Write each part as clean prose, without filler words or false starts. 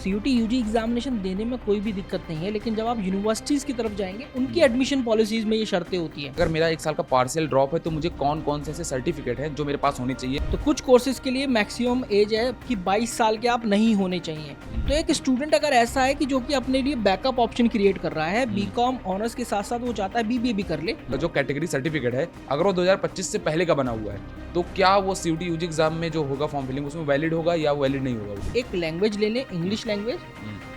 CUT UG examination देने में कोई भी दिक्कत नहीं है, लेकिन जब आप यूनिवर्सिटीज़ की तरफ जाएंगे उनकी एडमिशन पॉलिसीज़ में ये शर्तें होती हैं। अगर मेरा 1 साल का पार्शियल ड्रॉप है तो मुझे कौन-कौन से ऐसे सर्टिफिकेट हैं जो मेरे पास होने चाहिए? तो कुछ कोर्सेज के लिए मैक्सिमम एज है कि 22 साल के आप नहीं होने चाहिए। तो एक स्टूडेंट अगर ऐसा है कि जो कि अपने लिए बैकअप ऑप्शन क्रिएट कर रहा है, बीकॉम ऑनर्स के साथ साथ वो चाहता है बीबीए भी कर ले, जो कैटेगरी सर्टिफिकेट है अगर वो 2025 से पहले का बना हुआ है तो क्या वो सीयूटी यूजी एग्जाम में जो होगा फॉर्म फिलिंग उसमें वैलिड होगा या वैलिड नहीं होगा वो? एक लैंग्वेज ले लें, English language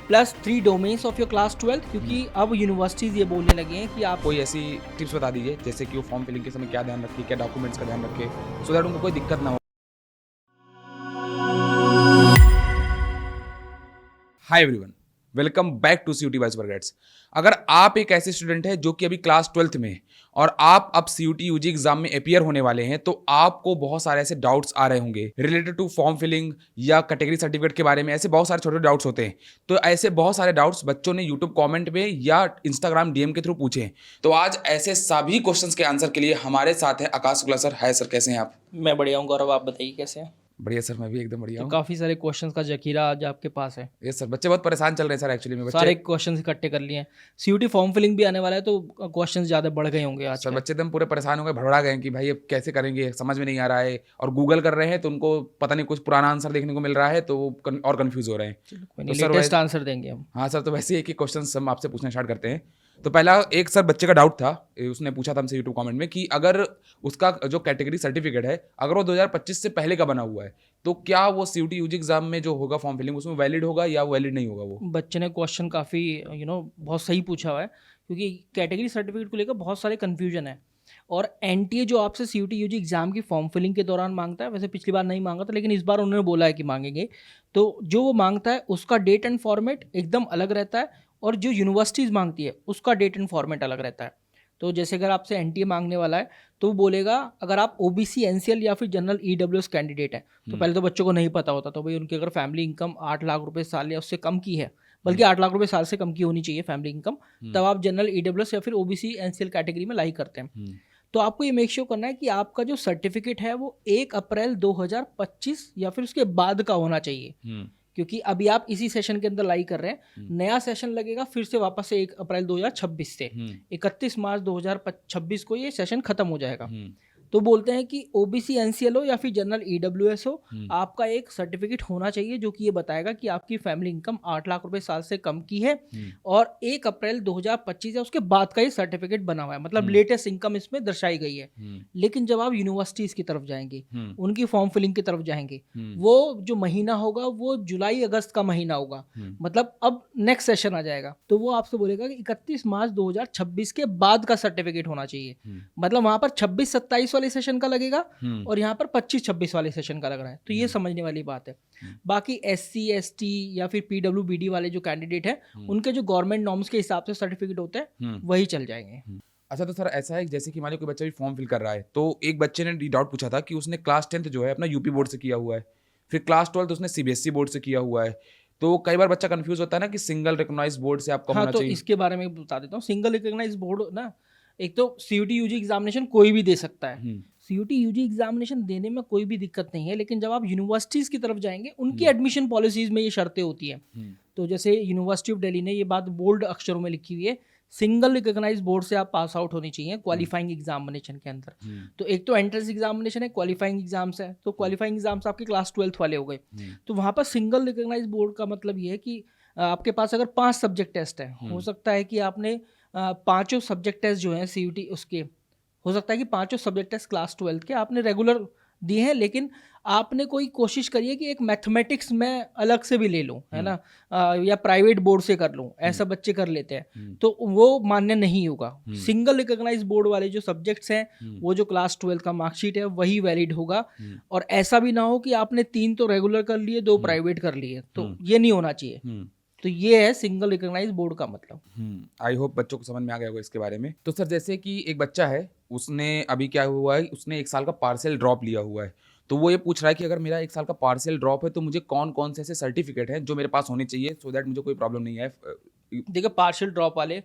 plus 3 domains of your class 12, क्योंकि अब यूनिवर्सिटीज़ ये बोलने लगे हैं कि आप कोई ऐसी टिप्स बता दीजिए जैसे कि वो फॉर्म फिलिंग के समय क्या ध्यान रखे, क्या डॉक्यूमेंट्स का ध्यान रखे, सो दैट उनको कोई दिक्कत ना हो। Hi everyone, welcome back to CUET wise वर्गेट्स। अगर आप एक ऐसे स्टूडेंट हैं जो कि अभी क्लास 12th में हैं और आप अब सीयूटी यूजी एग्जाम में अपीयर होने वाले हैं तो आपको बहुत सारे ऐसे डाउट्स आ रहे होंगे रिलेटेड टू फॉर्म फिलिंग या कैटेगरी सर्टिफिकेट के बारे में। ऐसे बहुत सारे छोटे डाउट्स होते हैं। तो ऐसे बहुत सारे डाउट्स बच्चों ने यूट्यूब कमेंट में या इंस्टाग्राम डीएम के थ्रू पूछे हैं। तो आज ऐसे सभी क्वेश्चंस के आंसर के लिए हमारे साथ है आकाश शुक्ला सर। हाय सर, कैसे हैं आप? मैं बढ़िया हूँ गौरव, आप बताइए कैसे हैं? बढ़िया सर, मैं भी एकदम बढ़िया तो हूँ। काफ़ी सारे क्वेश्चंस का जखीरा आज आपके पास है। यस सर, बच्चे बहुत परेशान चल रहे हैं सर एक्चुअली में। सारे बच्चे क्वेश्चंस इकट्ठे कर लिए हैं। सीयूटी फॉर्म फिलिंग भी आने वाला है तो क्वेश्चंस ज़्यादा बढ़ गए होंगे आज सर के। बच्चे एकदम पूरे परेशान हो गए, भड़बड़ा गए कि भाई अब कैसे करेंगे, समझ में नहीं आ रहा है। और गूगल कर रहे हैं तो उनको पता नहीं कुछ पुराना आंसर देखने को मिल रहा है तो वो और कंफ्यूज हो रहे हैं। कोई तो नहीं, सर लेटेस्ट आंसर देंगे हम। हाँ सर, तो वैसे एक ही क्वेश्चन हम आपसे पूछना स्टार्ट करते हैं। तो पहला एक सर बच्चे का डाउट था, उसने पूछा था हमसे यूट्यूब कमेंट में कि अगर उसका जो कैटेगरी सर्टिफिकेट है अगर वो 2025 से पहले का बना हुआ है तो क्या वो सीयूटी यूजी एग्जाम में जो होगा फॉर्म फिलिंग उसमें वैलिड होगा या वैलिड नहीं होगा वो? बच्चे ने क्वेश्चन काफ़ी बहुत सही पूछा हुआ है, क्योंकि कैटेगरी सर्टिफिकेट को लेकर बहुत सारे कन्फ्यूजन है। और एनटीए जो आपसे सीयूटी यूजी एग्ज़ाम की फॉर्म फिलिंग के दौरान मांगता है, वैसे पिछली बार नहीं मांगा था लेकिन इस बार उन्होंने बोला है कि मांगेंगे। तो जो वो मांगता है उसका डेट एंड फॉर्मेट एकदम अलग रहता है, और जो यूनिवर्सिटीज़ मांगती है उसका डेट एंड फॉर्मेट अलग रहता है। तो जैसे अगर आपसे एनटीए मांगने वाला है तो वो बोलेगा अगर आप ओबीसी एनसीएल या फिर जनरल ईडब्ल्यूएस कैंडिडेट हैं, तो पहले तो बच्चों को नहीं पता होता, तो भाई उनकी अगर फैमिली इनकम 8 लाख रुपए साल या उससे कम की है, बल्कि 8 लाख रुपए साल से कम की होनी चाहिए फैमिली इनकम, तब आप जनरल ईडब्ल्यूएस या फिर ओबीसी एनसीएल कैटेगरी में लाई करते हैं। तो आपको ये मेक श्योर करना है कि आपका जो सर्टिफिकेट है वो 1 अप्रैल 2025 या फिर उसके बाद का होना चाहिए, क्योंकि अभी आप इसी सेशन के अंदर लाई कर रहे हैं। नया सेशन लगेगा फिर से वापस से 1 अप्रैल 2026 से 31 मार्च 2026 को ये सेशन खत्म हो जाएगा। तो बोलते हैं कि ओबीसी एनसीएल हो या फिर जनरल ईडब्ल्यूएस हो, आपका एक सर्टिफिकेट होना चाहिए जो कि ये बताएगा कि आपकी फैमिली इनकम 8 लाख रुपए साल से कम की है और 1 अप्रैल 2025 या उसके बाद का ये सर्टिफिकेट बना हुआ है, मतलब लेटेस्ट इनकम इसमें दर्शाई गई है। लेकिन जब आप यूनिवर्सिटीज़ की तरफ जाएंगे, उनकी फॉर्म फिलिंग की तरफ जाएंगे, वो जो महीना होगा वो जुलाई अगस्त का महीना होगा, मतलब अब नेक्स्ट सेशन आ जाएगा। तो वो आपसे बोलेगा कि 31 मार्च 2026 के बाद का सर्टिफिकेट होना चाहिए, मतलब वहाँ पर 26-27 वाले सेशन का लगेगा और यहाँ पर 25-26 वाले सेशन का लग रहा है। तो ये समझने वाली बात है। बाकी एससी एसटी या फिर पीडब्ल्यूबीडी वाले जो कैंडिडेट हैं उनके जो गवर्नमेंट नॉर्म्स के हिसाब से सर्टिफिकेट होते हैं वही चल जाएंगे। अच्छा, तो सर ऐसा है जैसे कि मान लो कोई बच्चा भी फॉर्म फिल कर रहा है तो एक बच्चे ने डाउट पूछा था कि उसने क्लास 10th जो है अपना यूपी बोर्ड से किया हुआ है, फिर क्लास 12th उसने सीबीएसई बोर्ड से किया हुआ है। तो कई बार बच्चा कंफ्यूज होता है ना कि सिंगल रिकॉग्नाइज बोर्ड से आपका होना तो चाहिए। इसके बारे में बता देता हूँ। सिंगल रिकॉग्नाइज बोर्ड ना, एक तो सीयूटी यूजी एग्जामिनेशन कोई भी दे सकता है। सीयूटी यूजी एग्जामिनेशन देने में कोई भी दिक्कत नहीं है, लेकिन जब आप यूनिवर्सिटीज़ की तरफ जाएंगे उनकी एडमिशन पॉलिसीज़ में ये शर्तें होती हैं। तो जैसे यूनिवर्सिटी ऑफ दिल्ली ने ये बात बोल्ड अक्षरों में लिखी हुई है, सिंगल रिकॉग्नाइज बोर्ड से आप पास आउट होनी चाहिए क्वालिफाइंग एग्जामिनेशन के अंदर। तो एक तो एंट्रेंस एग्जामिनेशन है, क्वालिफाइंग एग्जाम्स है। तो क्वालिफाइंग एग्जाम्स आपके क्लास 12th वाले हो गए। तो वहाँ पर सिंगल रिकॉग्नाइज बोर्ड का मतलब ये है कि आपके पास अगर 5 सब्जेक्ट टेस्ट है, हो सकता है कि आपने पांचों सब्जेक्ट टेस्ट जो हैं सीयूटी उसके, हो सकता है कि पांचों सब्जेक्ट टेस्ट क्लास 12th के आपने रेगुलर दिए हैं, लेकिन आपने कोई कोशिश करी है कि एक मैथमेटिक्स में अलग से भी ले लूँ, है ना, या प्राइवेट बोर्ड से कर लूँ, ऐसा बच्चे कर लेते हैं, तो वो मान्य नहीं होगा। सिंगल रिकॉग्नाइज बोर्ड वाले जो सब्जेक्ट्स हैं वो जो क्लास 12th का मार्कशीट है वही वैलिड होगा। और ऐसा भी ना हो कि आपने 3 तो रेगुलर कर लिए, 2 प्राइवेट कर लिए, तो ये नहीं होना चाहिए। तो ये है सिंगल रिकॉग्नाइज बोर्ड का मतलब। आई होप बच्चों को समझ में आ गया होगा इसके बारे में। तो सर जैसे कि एक बच्चा है, उसने अभी क्या हुआ है, उसने 1 साल का पार्शियल ड्रॉप लिया हुआ है। तो वो ये पूछ रहा है कि अगर मेरा 1 साल का पार्शियल ड्रॉप है तो मुझे कौन-कौन से ऐसे सर्टिफिकेट हैं जो मेरे पास होने चाहिए सो दैट मुझे कोई प्रॉब्लम नहीं है। देखिए, पार्शियल ड्रॉप वाले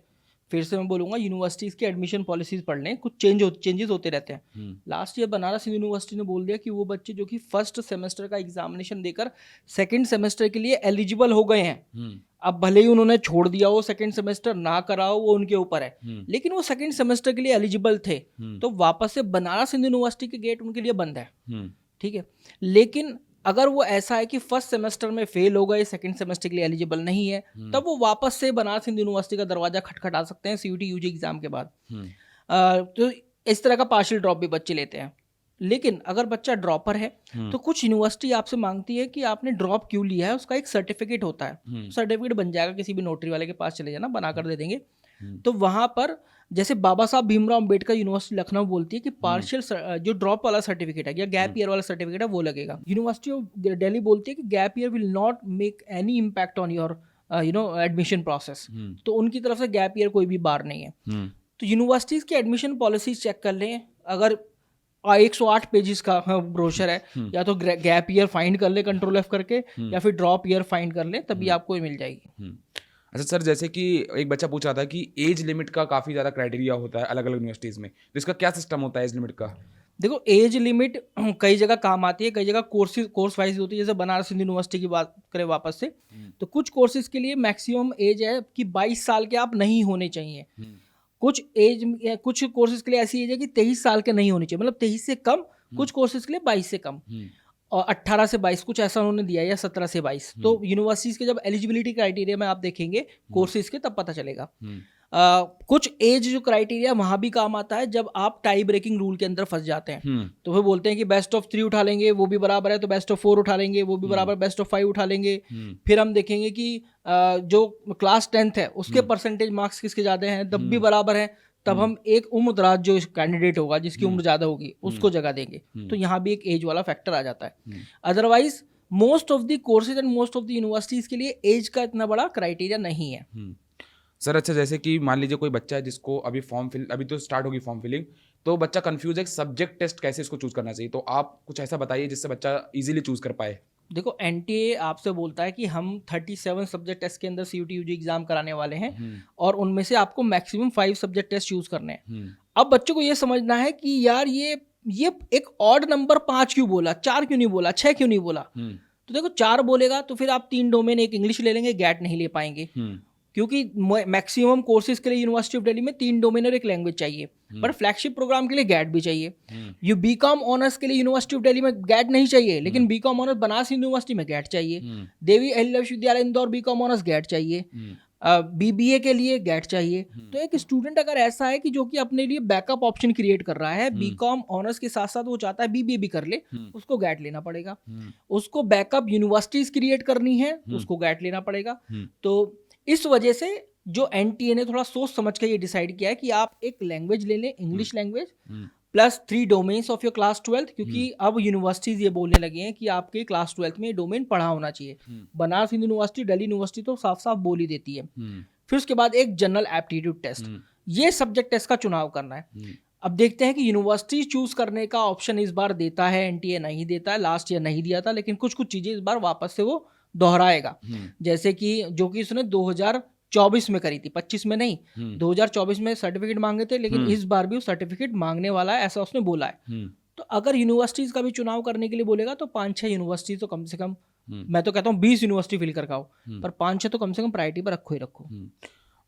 फिर से मैं बोलूँगा यूनिवर्सिटीज़ की एडमिशन पॉलिसीज़ पढ़ लें, कुछ चेंजेस होते रहते हैं। Last year Banaras Hindu university ने बोल दिया कि वो बच्चे जो कि फर्स्ट सेमेस्टर का एग्जामिनेशन देकर सेकंड सेमेस्टर के लिए एलिजिबल हो गए हैं, अब भले ही उन्होंने छोड़ दिया हो सेकंड सेमेस्टर ना कराओ, वो उनके ऊपर है, लेकिन वो सेकंड सेमेस्टर के लिए एलिजिबल थे, तो वापस से बनारस हिंदू यूनिवर्सिटी के गेट उनके लिए बंद है। ठीक है, लेकिन अगर वो ऐसा है कि फर्स्ट सेमेस्टर में फेल हो गए, सेकंड सेमेस्टर के लिए एलिजिबल नहीं है, तब वो वापस से बनारस हिंदू यूनिवर्सिटी का दरवाजा खटखटा सकते हैं सीयूटी यूजी एग्जाम के बाद। तो इस तरह का पार्शियल ड्रॉप भी बच्चे लेते हैं। लेकिन अगर बच्चा ड्रॉपर है तो कुछ यूनिवर्सिटी आपसे मांगती है कि आपने ड्रॉप क्यों लिया है, उसका एक सर्टिफिकेट होता है, सर्टिफिकेट बन जाएगा, किसी भी नोटरी वाले के पास चले जाना, बना कर दे देंगे। तो वहाँ पर जैसे बाबा साहब भीमराव अम्बेडकर यूनिवर्सिटी लखनऊ बोलती है कि पार्शियल जो ड्रॉप वाला सर्टिफिकेट है या गैप ईयर वाला सर्टिफिकेट है वो लगेगा। यूनिवर्सिटी ऑफ दिल्ली बोलती है कि gap year will not make any impact on your admission process, तो उनकी तरफ से गैप ईयर कोई भी बार नहीं है। तो यूनिवर्सिटीज की एडमिशन पॉलिसीज चेक कर लें, अगर 108 पेजेस का ब्रोशर है, या तो गैप ईयर फाइंड कर ले कंट्रोल एफ करके, या फिर ड्रॉप ईयर फाइंड कर ले, तभी आपको मिल जाएगी। अच्छा सर, जैसे कि एक बच्चा पूछ रहा था कि एज लिमिट का काफ़ी ज़्यादा क्राइटेरिया होता है अलग अलग यूनिवर्सिटीज़ में, तो इसका क्या सिस्टम होता है एज लिमिट का? देखो, एज लिमिट कई जगह काम आती है, कई जगह कोर्स वाइज होती है। जैसे बनारस हिंदू यूनिवर्सिटी की बात करें वापस से, तो कुछ कोर्सेज के लिए मैक्सिमम एज है कि 22 साल के आप नहीं होने चाहिए। कुछ कोर्सेज के लिए ऐसी एज है कि 23 साल के नहीं होनी चाहिए, मतलब 23 से कम, कुछ कोर्सेज के लिए 22 से कम, और 18 से 22 कुछ ऐसा उन्होंने दिया है, या 17 से 22। तो यूनिवर्सिटीज़ के जब एलिजिबिलिटी क्राइटेरिया में आप देखेंगे कोर्सेज के, तब पता चलेगा। कुछ एज जो क्राइटेरिया वहाँ भी काम आता है जब आप टाई ब्रेकिंग रूल के अंदर फंस जाते हैं, तो वो बोलते हैं कि बेस्ट ऑफ 3 उठा लेंगे, वो भी बराबर है, तो बेस्ट ऑफ 4 उठा लेंगे, वो भी बराबर, बेस्ट ऑफ 5 उठा लेंगे। फिर हम देखेंगे कि जो क्लास 10th है उसके परसेंटेज मार्क्स किसके ज़्यादा हैं, तब भी बराबर है, तब हम एक उम्रदराज जो कैंडिडेट होगा जिसकी उम्र ज़्यादा होगी उसको जगह देंगे। तो यहाँ भी एक एज वाला फैक्टर आ जाता है। Otherwise most of the courses and most of the universities के लिए एज का इतना बड़ा क्राइटेरिया नहीं है। सर अच्छा, जैसे कि मान लीजिए कोई बच्चा है जिसको अभी तो स्टार्ट होगी फॉर्म फिलिंग, तो बच्चा कंफ्यूज है सब्जेक्ट टेस्ट कैसे इसको चूज करना चाहिए, तो आप कुछ ऐसा बताइए जिससे बच्चा इजीली चूज कर पाए। देखो, एनटीए आपसे बोलता है कि हम 37 सब्जेक्ट टेस्ट के अंदर सीयूटी यूजी एग्जाम कराने वाले हैं, और उनमें से आपको मैक्सिमम 5 सब्जेक्ट टेस्ट चूज करने हैं। अब बच्चों को ये समझना है कि यार ये एक ऑड नंबर 5 क्यों बोला, 4 क्यों नहीं बोला, 6 क्यों नहीं बोला। तो देखो, 4 बोलेगा तो फिर आप 3 डोमेन, एक इंग्लिश ले लेंगे, गैट नहीं ले पाएंगे, क्योंकि मैक्सिमम कोर्सेज के लिए यूनिवर्सिटी ऑफ दिल्ली में 3 डोमेन और एक लैंग्वेज चाहिए, बट फ्लैगशिप प्रोग्राम के लिए गैट भी चाहिए। ये बीकॉम ऑनर्स के लिए यूनिवर्सिटी ऑफ दिल्ली में गैट नहीं चाहिए, लेकिन बीकॉम ऑनर्स बनारस यूनिवर्सिटी में गैट चाहिए। देवी अहिल्या विश्वविद्यालय इंदौर बीकॉम ऑनर्स गैट चाहिए, बीबीए के लिए गैट चाहिए। तो एक स्टूडेंट अगर ऐसा है कि जो कि अपने लिए बैकअप ऑप्शन क्रिएट कर रहा है, बीकॉम ऑनर्स के साथ साथ वो चाहता है बीबीए भी कर ले, उसको गैट लेना पड़ेगा। उसको बैकअप यूनिवर्सिटीज क्रिएट करनी है, उसको गैट लेना पड़ेगा। तो इस वजह से जो एनटीए ने थोड़ा सोच समझ के ये डिसाइड किया है कि आप एक लैंग्वेज ले लें, English language, plus 3 domains of your class 12th, क्योंकि अब यूनिवर्सिटीज ये बोलने लगे हैं कि आपके क्लास 12th में ये डोमेन पढ़ा होना चाहिए। बनारस हिंदू यूनिवर्सिटी, दिल्ली यूनिवर्सिटी तो साफ साफ बोल ही देती है। फिर उसके बाद एक जनरल एप्टीट्यूड टेस्ट, ये सब्जेक्ट टेस्ट का चुनाव करना है। अब देखते हैं कि यूनिवर्सिटी चूज करने का ऑप्शन इस बार देता है, एनटीए नहीं देता है। लास्ट ईयर नहीं दिया था, लेकिन कुछ चीजें इस बार वापस से वो दोहराएगा, जैसे कि जो कि उसने 2024 में करी थी, 25 में नहीं, 2024 में सर्टिफिकेट मांगे थे, लेकिन इस बार भी वो सर्टिफिकेट मांगने वाला है, ऐसा उसने बोला है। तो अगर यूनिवर्सिटीज का भी चुनाव करने के लिए बोलेगा तो 5-6 यूनिवर्सिटी तो कम से कम, मैं तो कहता हूँ 20 यूनिवर्सिटी फिल कर आओ, पर 5-6 तो कम से कम प्रायोरिटी पर रखो ही रखो।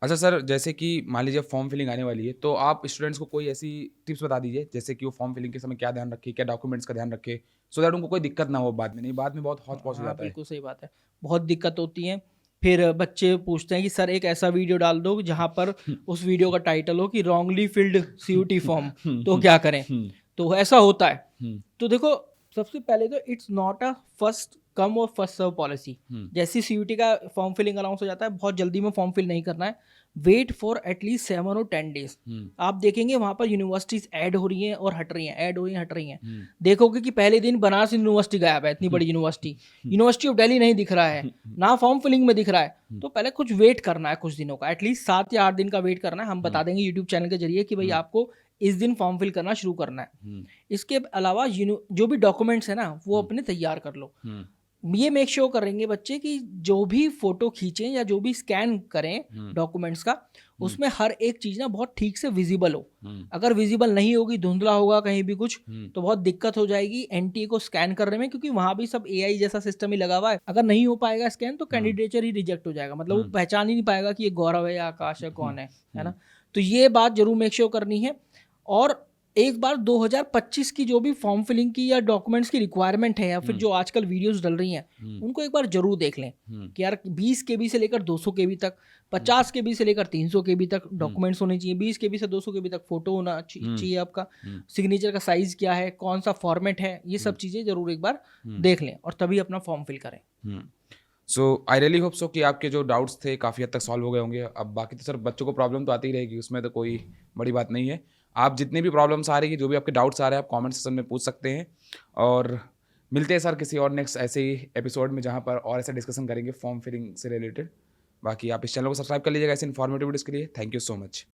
अच्छा सर, जैसे कि मान लीजिए फॉर्म फिलिंग आने वाली है, तो आप स्टूडेंट्स को कोई ऐसी टिप्स बता दीजिए, जैसे कि वो फॉर्म फिलिंग के समय क्या ध्यान रखे, क्या डॉक्यूमेंट्स का ध्यान रखे, सो दैट उनको कोई दिक्कत ना हो बाद में। नहीं, बाद में बहुत हौच पौच हो जाता है। बिल्कुल सही बात है, बहुत दिक्कत होती है। फिर बच्चे पूछते हैं कि सर एक ऐसा वीडियो डाल दो जहाँ पर उस वीडियो का टाइटल हो कि रॉन्गली फिल्ड सीयूटी फॉर्म, तो क्या करें। तो ऐसा होता है। तो देखो, सबसे पहले तो it's not a first come और फर्स्ट सर्व पॉलिसी। जैसे सीयूटी का फॉर्म फिलिंग अनाउंस हो जाता है, बहुत जल्दी में फॉर्म फिल नहीं करना है, वेट फॉर एटलीस्ट 7 और 10 डेज। आप देखेंगे वहां पर यूनिवर्सिटीज ऐड हो रही हैं और हट रही हैं, ऐड हो रही हैं, हट रही हैं। देखोगे कि पहले दिन बनारस यूनिवर्सिटी गायब है, इतनी बड़ी यूनिवर्सिटी, यूनिवर्सिटी ऑफ दिल्ली नहीं दिख रहा है, ना फॉर्म फिलिंग में दिख रहा है। तो पहले कुछ वेट करना है, कुछ दिनों का, एटलीस्ट 7 या 8 दिन का वेट करना है। हम बता देंगे यूट्यूब चैनल के जरिए कि भाई आपको इस दिन फॉर्म फिल करना शुरू करना है। इसके अलावा जो भी डॉक्यूमेंट्स है ना, वो अपने तैयार कर लो। ये मेक श्योर करेंगे बच्चे कि जो भी फोटो खींचें या जो भी स्कैन करें डॉक्यूमेंट्स का, उसमें हर एक चीज़ ना बहुत ठीक से विजिबल हो। अगर विजिबल नहीं होगी, धुंधला होगा कहीं भी कुछ, तो बहुत दिक्कत हो जाएगी एनटीए को स्कैन करने में, क्योंकि वहाँ भी सब एआई जैसा सिस्टम ही लगा हुआ है। अगर नहीं हो पाएगा स्कैन तो कैंडिडेचर ही रिजेक्ट हो जाएगा, मतलब वो पहचान ही नहीं पाएगा कि ये गौरव है या आकाश है, कौन है ना। तो ये बात जरूर मेक श्योर करनी है। और एक बार 2025 की जो भी फॉर्म फिलिंग की या डॉक्यूमेंट्स की रिक्वायरमेंट है, या फिर जो आजकल वीडियोस डल रही हैं, उनको एक बार जरूर देख लें कि यार 20 केबी से लेकर 200 केबी तक, 50 केबी से लेकर 300 केबी तक डॉक्यूमेंट्स होने चाहिए, 20 केबी से 200 केबी तक फोटो होना चाहिए आपका, सिग्नेचर का साइज क्या है, कौन सा फॉर्मेट है, ये सब चीज़ें जरूर एक बार देख लें और तभी अपना फॉर्म फिल करें। सो आई रियली होप सो कि आपके जो डाउट्स थे काफ़ी हद तक सॉल्व हो गए होंगे। अब बाकी तो सर बच्चों को प्रॉब्लम तो आती ही रहेगी, उसमें तो कोई बड़ी बात नहीं है। आप जितनी भी प्रॉब्लम्स आ रही है, जो भी आपके डाउट्स आ रहे हैं, आप कमेंट सेक्शन में पूछ सकते हैं। और मिलते हैं सर किसी और नेक्स्ट ऐसे ही एपिसोड में, जहाँ पर और ऐसा डिस्कशन करेंगे फॉर्म फिलिंग से रिलेटेड। बाकी आप इस चैनल को सब्सक्राइब कर लीजिएगा ऐसे इन्फॉर्मेटिव वीडियोज़ के लिए। Thank you so much.